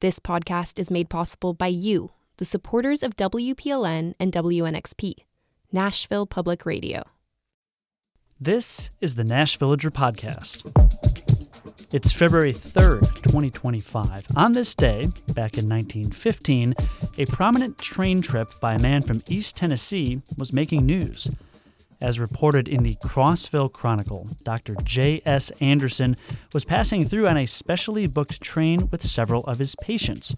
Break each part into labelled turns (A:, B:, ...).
A: This podcast is made possible by you, the supporters of WPLN and WNXP, Nashville Public Radio.
B: This is the Nash Villager Podcast. It's February 3rd, 2025. On this day, back in 1915, a prominent train trip by a man from East Tennessee was making news. As reported in the Crossville Chronicle, Dr. J.S. Anderson was passing through on a specially booked train with several of his patients.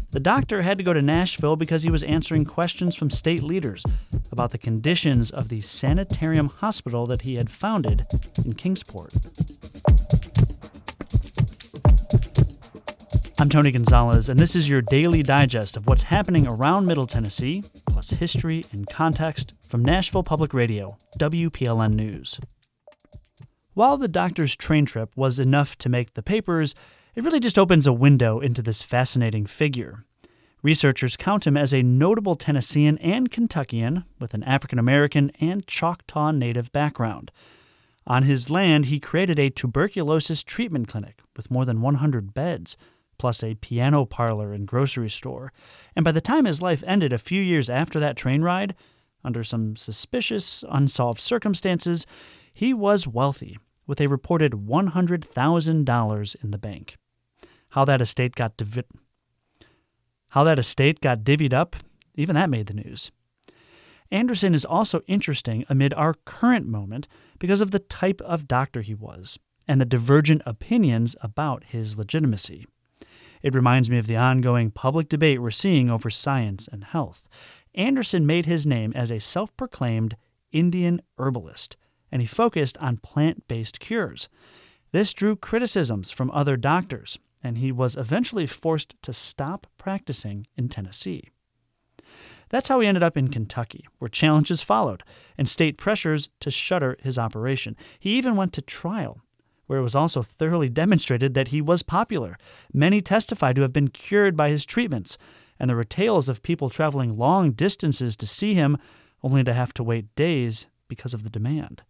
B: The doctor had to go to Nashville because he was answering questions from state leaders about the conditions of the sanitarium hospital that he had founded in Kingsport. I'm Tony Gonzalez, and this is your daily digest of what's happening around Middle Tennessee, plus history and context from Nashville Public Radio, WPLN News. While the doctor's train trip was enough to make the papers, it really just opens a window into this fascinating figure. Researchers count him as a notable Tennessean and Kentuckian with an African-American and Choctaw Native background. On his land, he created a tuberculosis treatment clinic with more than 100 beds, plus a piano parlor and grocery store. And by the time his life ended a few years after that train ride, under some suspicious, unsolved circumstances, he was wealthy, with a reported $100,000 in the bank. How that estate got divvied up, even that made the news. Anderson is also interesting amid our current moment because of the type of doctor he was and the divergent opinions about his legitimacy. It reminds me of the ongoing public debate we're seeing over science and health. Anderson made his name as a self-proclaimed Indian herbalist, and he focused on plant-based cures. This drew criticisms from other doctors, and he was eventually forced to stop practicing in Tennessee. That's how he ended up in Kentucky, where challenges followed and state pressures to shutter his operation. He even went to trial, where it was also thoroughly demonstrated that he was popular. Many testified to have been cured by his treatments, and there were tales of people traveling long distances to see him, only to have to wait days because of the demand.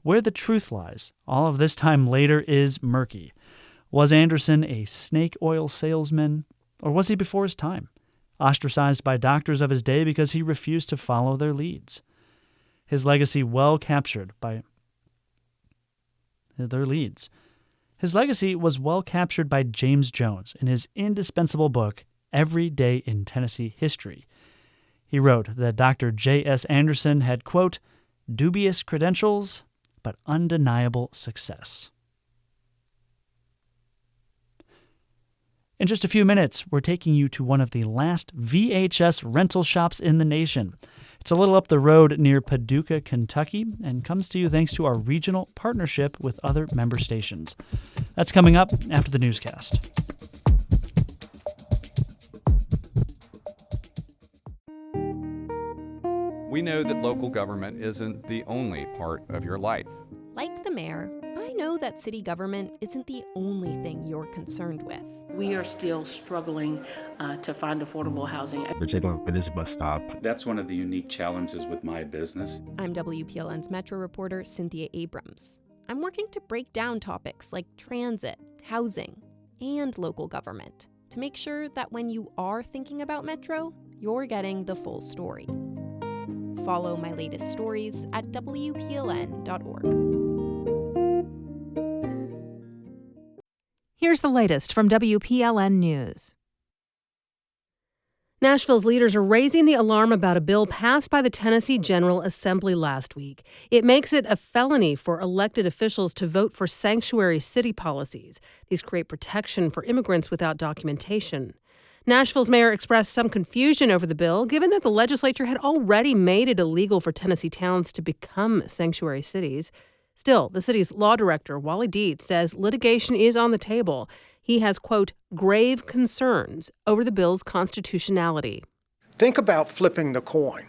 B: Where the truth lies, all of this time later, is murky. Was Anderson a snake oil salesman, or was he before his time, ostracized by doctors of his day because he refused to follow their leads? His legacy was well captured by James Jones in his indispensable book, Every Day in Tennessee History. He wrote that Dr. J.S. Anderson had, quote, dubious credentials, but undeniable success. In just a few minutes, we're taking you to one of the last VHS rental shops in the nation. It's a little up the road near Paducah, Kentucky, and comes to you thanks to our regional partnership with other member stations. That's coming up after the newscast.
C: We know that local government isn't the only part of your life.
A: Like the mayor, I know that city government isn't the only thing you're concerned with.
D: We are still struggling to find affordable housing.
E: They're taking over this bus stop.
F: That's one of the unique challenges with my business.
A: I'm WPLN's Metro reporter Cynthia Abrams. I'm working to break down topics like transit, housing, and local government to make sure that when you are thinking about Metro, you're getting the full story. Follow my latest stories at WPLN.org.
G: Here's the latest from WPLN News. Nashville's leaders are raising the alarm about a bill passed by the Tennessee General Assembly last week. It makes it a felony for elected officials to vote for sanctuary city policies. These create protection for immigrants without documentation. Nashville's mayor expressed some confusion over the bill, given that the legislature had already made it illegal for Tennessee towns to become sanctuary cities. Still, the city's law director, Wally Dietz, says litigation is on the table. He has, quote, grave concerns over the bill's constitutionality.
H: Think about flipping the coin.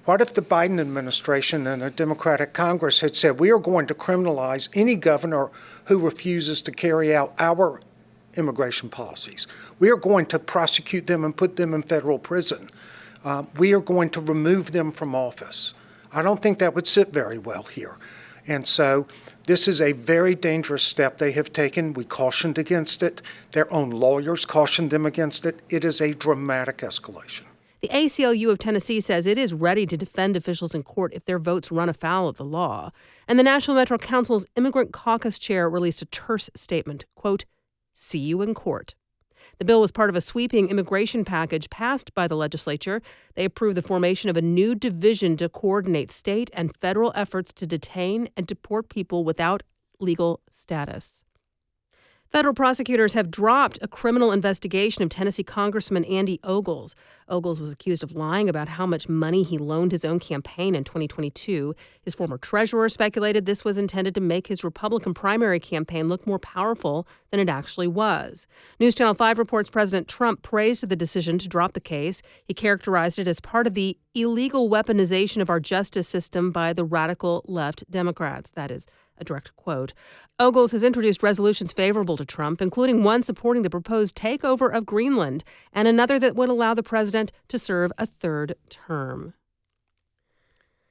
H: What if the Biden administration and a Democratic Congress had said, we are going to criminalize any governor who refuses to carry out our immigration policies. We are going to prosecute them and put them in federal prison. We are going to remove them from office. I don't think that would sit very well here. And so this is a very dangerous step they have taken. We cautioned against it. Their own lawyers cautioned them against it. It is a dramatic escalation.
G: The ACLU of Tennessee says it is ready to defend officials in court if their votes run afoul of the law. And the National Metro Council's Immigrant Caucus chair released a terse statement, quote, "See you in court." The bill was part of a sweeping immigration package passed by the legislature. They approved the formation of a new division to coordinate state and federal efforts to detain and deport people without legal status. Federal prosecutors have dropped a criminal investigation of Tennessee Congressman Andy Ogles. Ogles was accused of lying about how much money he loaned his own campaign in 2022. His former treasurer speculated this was intended to make his Republican primary campaign look more powerful than it actually was. News Channel 5 reports President Trump praised the decision to drop the case. He characterized it as part of the illegal weaponization of our justice system by the radical left Democrats. That is a direct quote. Ogles has introduced resolutions favorable to Trump, including one supporting the proposed takeover of Greenland and another that would allow the president to serve a third term.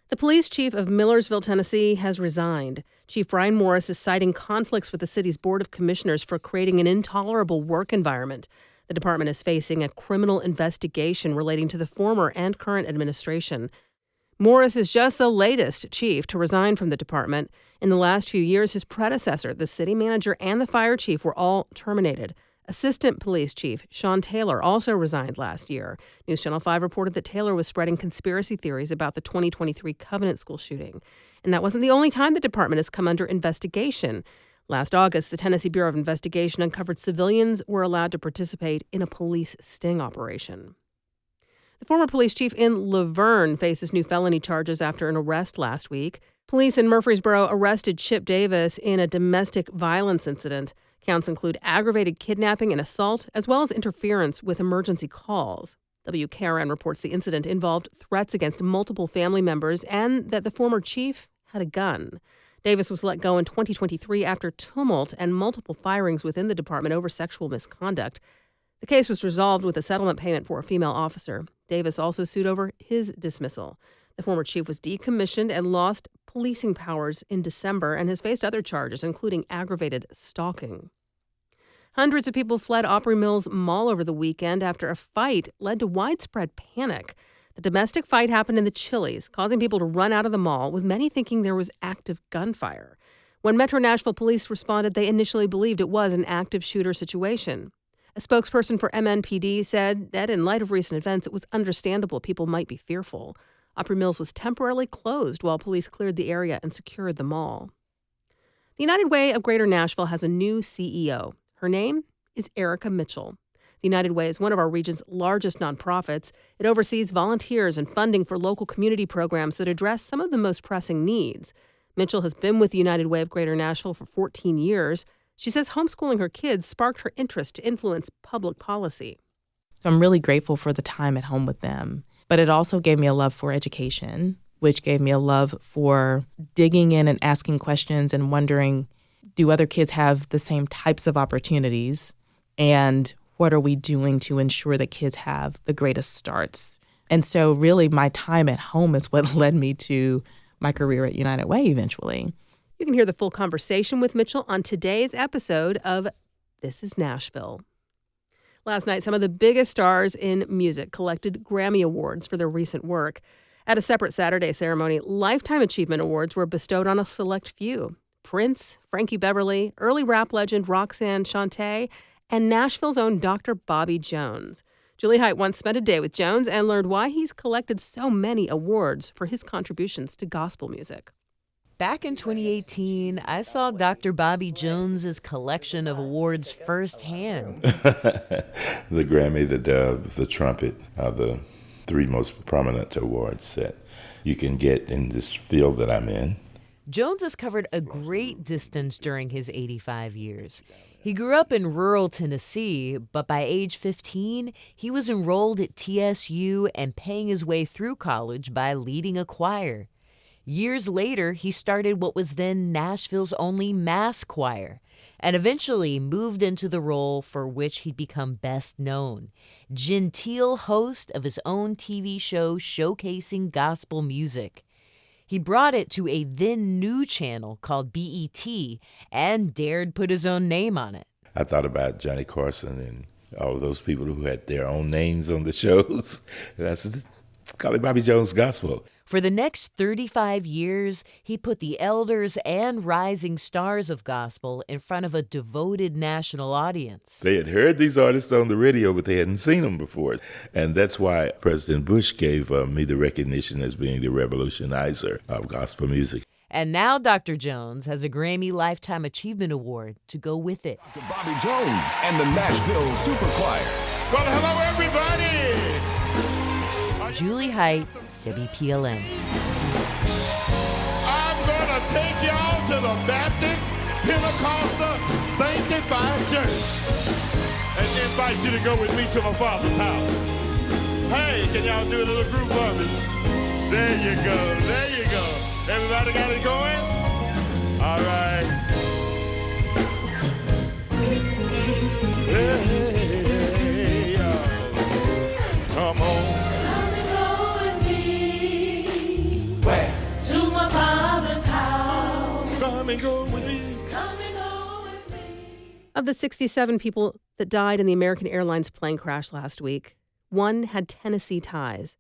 G: The police chief of Millersville, Tennessee, has resigned. Chief Brian Morris is citing conflicts with the city's Board of Commissioners for creating an intolerable work environment. The department is facing a criminal investigation relating to the former and current administration. Morris is just the latest chief to resign from the department. In the last few years, his predecessor, the city manager, and the fire chief were all terminated. Assistant Police Chief Sean Taylor also resigned last year. News Channel 5 reported that Taylor was spreading conspiracy theories about the 2023 Covenant School shooting. And that wasn't the only time the department has come under investigation. Last August, the Tennessee Bureau of Investigation uncovered civilians were allowed to participate in a police sting operation. The former police chief in Laverne faces new felony charges after an arrest last week. Police in Murfreesboro arrested Chip Davis in a domestic violence incident. Counts include aggravated kidnapping and assault, as well as interference with emergency calls. WKRN reports the incident involved threats against multiple family members and that the former chief had a gun. Davis was let go in 2023 after tumult and multiple firings within the department over sexual misconduct. The case was resolved with a settlement payment for a female officer. Davis also sued over his dismissal. The former chief was decommissioned and lost policing powers in December and has faced other charges, including aggravated stalking. Hundreds of people fled Opry Mills Mall over the weekend after a fight led to widespread panic. The domestic fight happened in the Chili's, causing people to run out of the mall, with many thinking there was active gunfire. When Metro Nashville police responded, they initially believed it was an active shooter situation. A spokesperson for MNPD said that in light of recent events, it was understandable people might be fearful. Opry Mills was temporarily closed while police cleared the area and secured the mall. The United Way of Greater Nashville has a new CEO. Her name is Erica Mitchell. The United Way is one of our region's largest nonprofits. It oversees volunteers and funding for local community programs that address some of the most pressing needs. Mitchell has been with the United Way of Greater Nashville for 14 years. She says homeschooling her kids sparked her interest to influence public policy.
E: So I'm really grateful for the time at home with them. But it also gave me a love for education, which gave me a love for digging in and asking questions and wondering, do other kids have the same types of opportunities? And what are we doing to ensure that kids have the greatest starts? And so really my time at home is what led me to my career at United Way eventually.
G: You can hear the full conversation with Mitchell on today's episode of This is Nashville. Last night, some of the biggest stars in music collected Grammy Awards for their recent work. At a separate Saturday ceremony, Lifetime Achievement Awards were bestowed on a select few. Prince, Frankie Beverly, early rap legend Roxanne Shante, and Nashville's own Dr. Bobby Jones. Julie Height once spent a day with Jones and learned why he's collected so many awards for his contributions to gospel music.
I: Back in 2018, I saw Dr. Bobby Jones's collection of awards firsthand.
J: The Grammy, the Dove, the Trumpet are the three most prominent awards that you can get in this field that I'm in.
I: Jones has covered a great distance during his 85 years. He grew up in rural Tennessee, but by age 15, he was enrolled at TSU and paying his way through college by leading a choir. Years later, he started what was then Nashville's only mass choir, and eventually moved into the role for which he'd become best known, genteel host of his own TV show showcasing gospel music. He brought it to a then new channel called BET and dared put his own name on it.
J: I thought about Johnny Carson and all of those people who had their own names on the shows. That's call it Bobby Jones Gospel.
I: For the next 35 years, he put the elders and rising stars of gospel in front of a devoted national audience.
J: They had heard these artists on the radio, but they hadn't seen them before. And that's why President Bush gave me the recognition as being the revolutionizer of gospel music.
I: And now Dr. Jones has a Grammy Lifetime Achievement Award to go with it.
K: Dr. Bobby Jones and the Nashville Super Choir.
L: Well, hello, everybody.
I: Julie Height, WPLN.
L: I'm going to take y'all to the Baptist Pentecostal Sanctified Church and invite you to go with me to my father's house. Hey, can y'all do a little group for me? There you go. There you go. Everybody got it going? All right. Hey, come on.
M: Come and go with me. Where? To my father's house.
L: Come and go with me.
M: Come and go with me.
G: Of the 67 people that died in the American Airlines plane crash last week, one had Tennessee ties.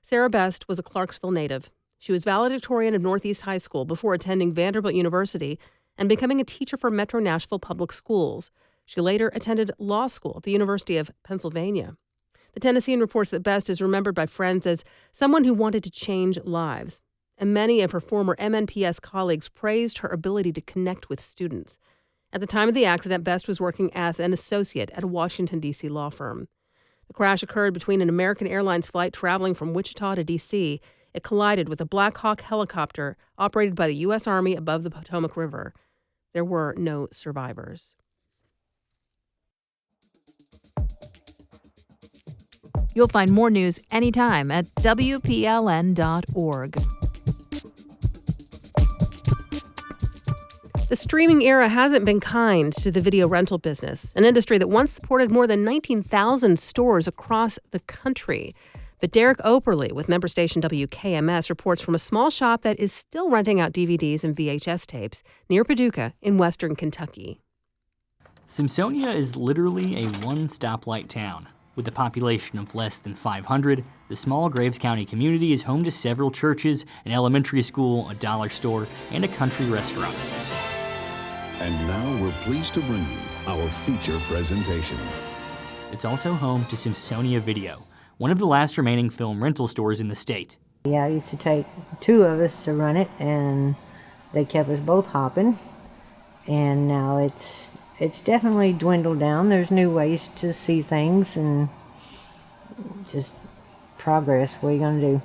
G: Sarah Best was a Clarksville native. She was valedictorian of Northeast High School before attending Vanderbilt University and becoming a teacher for Metro Nashville Public Schools. She later attended law school at the University of Pennsylvania. The Tennessean reports that Best is remembered by friends as someone who wanted to change lives, and many of her former MNPS colleagues praised her ability to connect with students. At the time of the accident, Best was working as an associate at a Washington, D.C. law firm. The crash occurred between an American Airlines flight traveling from Wichita to D.C. It collided with a Black Hawk helicopter operated by the U.S. Army above the Potomac River. There were no survivors.
N: You'll find more news anytime at WPLN.org.
G: The streaming era hasn't been kind to the video rental business, an industry that once supported more than 19,000 stores across the country. But Derek Operly with member station WKMS reports from a small shop that is still renting out DVDs and VHS tapes near Paducah in western Kentucky.
O: Simpsonia is literally a one-stoplight town. With a population of less than 500, the small Graves County community is home to several churches, an elementary school, a dollar store, and a country restaurant.
K: And now we're pleased to bring you our feature presentation.
O: It's also home to Simpsonia Video, one of the last remaining film rental stores in the state.
P: Yeah, I used to take two of us to run it, and they kept us both hopping. And now it's definitely dwindled down. There's new ways to see things and just progress. What are you going to do?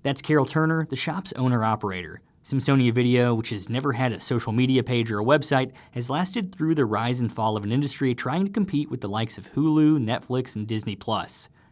O: That's Carol Turner, the shop's owner-operator. Simpsonia Video, which has never had a social media page or a website, has lasted through the rise and fall of an industry trying to compete with the likes of Hulu, Netflix, and Disney+.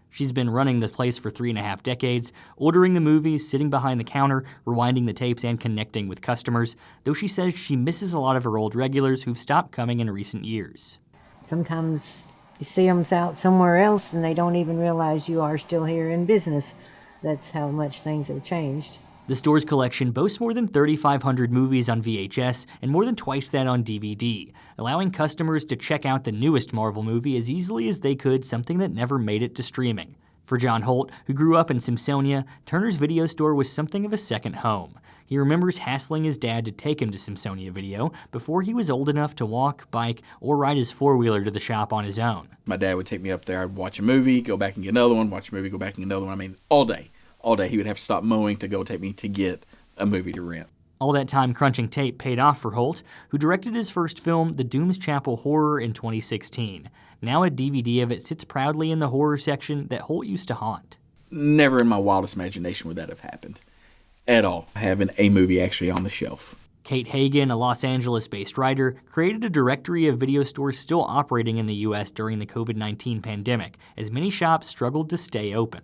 O: She's been running the place for 3.5 decades, ordering the movies, sitting behind the counter, rewinding the tapes, and connecting with customers, though she says she misses a lot of her old regulars who've stopped coming in recent years.
P: Sometimes you see them out somewhere else and they don't even realize you are still here in business. That's how much things have changed.
O: The store's collection boasts more than 3,500 movies on VHS and more than twice that on DVD, allowing customers to check out the newest Marvel movie as easily as they could something that never made it to streaming. For John Holt, who grew up in Simpsonia, Turner's video store was something of a second home. He remembers hassling his dad to take him to Simpsonia Video before he was old enough to walk, bike, or ride his four-wheeler to the shop on his own.
Q: My dad would take me up there, I'd watch a movie, go back and get another one, watch a movie, go back and get another one. I mean, all day. All day he would have to stop mowing to go take me to get a movie to rent.
O: All that time crunching tape paid off for Holt, who directed his first film, The Dooms Chapel Horror, in 2016. Now a DVD of it sits proudly in the horror section that Holt used to haunt.
Q: Never in my wildest imagination would that have happened. At all. Having a movie actually on the shelf.
O: Kate Hagan, a Los Angeles-based writer, created a directory of video stores still operating in the U.S. during the COVID-19 pandemic, as many shops struggled to stay open.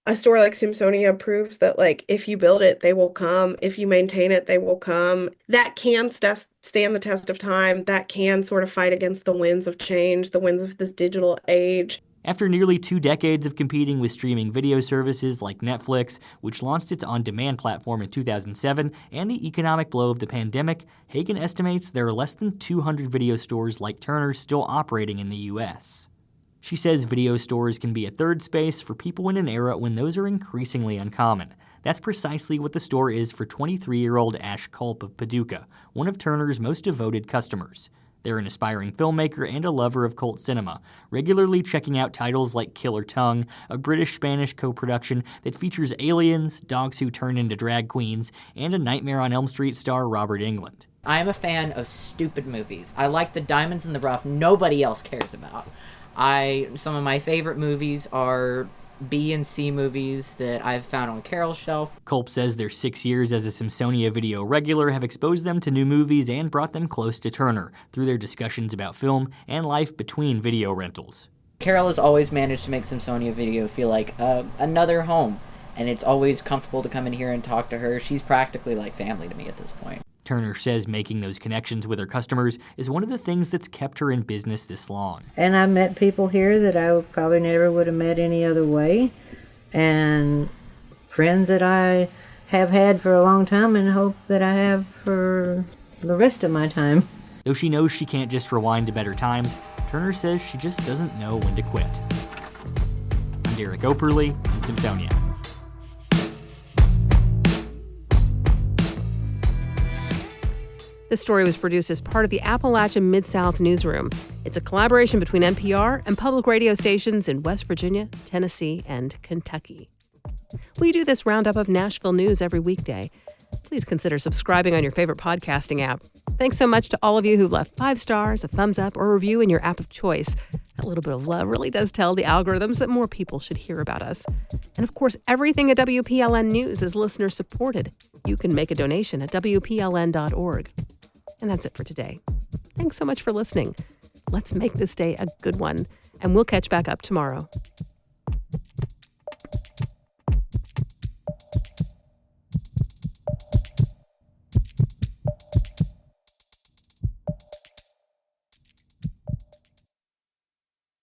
R: A store like Simpsonia proves that, like, if you build it, they will come. If you maintain it, they will come. That can stand the test of time. That can sort of fight against the winds of change, the winds of this digital age.
O: After nearly 2 decades of competing with streaming video services like Netflix, which launched its on-demand platform in 2007, and the economic blow of the pandemic, Hagen estimates there are less than 200 video stores like Turner's still operating in the U.S. She says video stores can be a third space for people in an era when those are increasingly uncommon. That's precisely what the store is for 23-year-old Ash Culp of Paducah, one of Turner's most devoted customers. They're an aspiring filmmaker and a lover of cult cinema, regularly checking out titles like Killer Tongue, a British-Spanish co-production that features aliens, dogs who turn into drag queens, and a Nightmare on Elm Street star Robert Englund.
S: I am a fan of stupid movies. I like the diamonds in the rough nobody else cares about. Some of my favorite movies are B and C movies that I've found on Carol's shelf.
O: Culp says their 6 years as a Simpsonia video regular have exposed them to new movies and brought them close to Turner through their discussions about film and life between video rentals.
S: Carol has always managed to make Simpsonia Video feel like another home, and it's always comfortable to come in here and talk to her. She's practically like family to me at this point.
O: Turner says making those connections with her customers is one of the things that's kept her in business this long.
P: And I met people here that I probably never would have met any other way, and friends that I have had for a long time and hope that I have for the rest of my time.
O: Though she knows she can't just rewind to better times, Turner says she just doesn't know when to quit. I'm Derek Operly in Simpsonia.
G: This story was produced as part of the Appalachian Mid-South Newsroom. It's a collaboration between NPR and public radio stations in West Virginia, Tennessee, and Kentucky. We do this roundup of Nashville news every weekday. Please consider subscribing on your favorite podcasting app. Thanks so much to all of you who left 5 stars, a thumbs up, or a review in your app of choice. That little bit of love really does tell the algorithms that more people should hear about us. And of course, everything at WPLN News is listener supported. You can make a donation at WPLN.org. And that's it for today. Thanks so much for listening. Let's make this day a good one, and we'll catch back up tomorrow.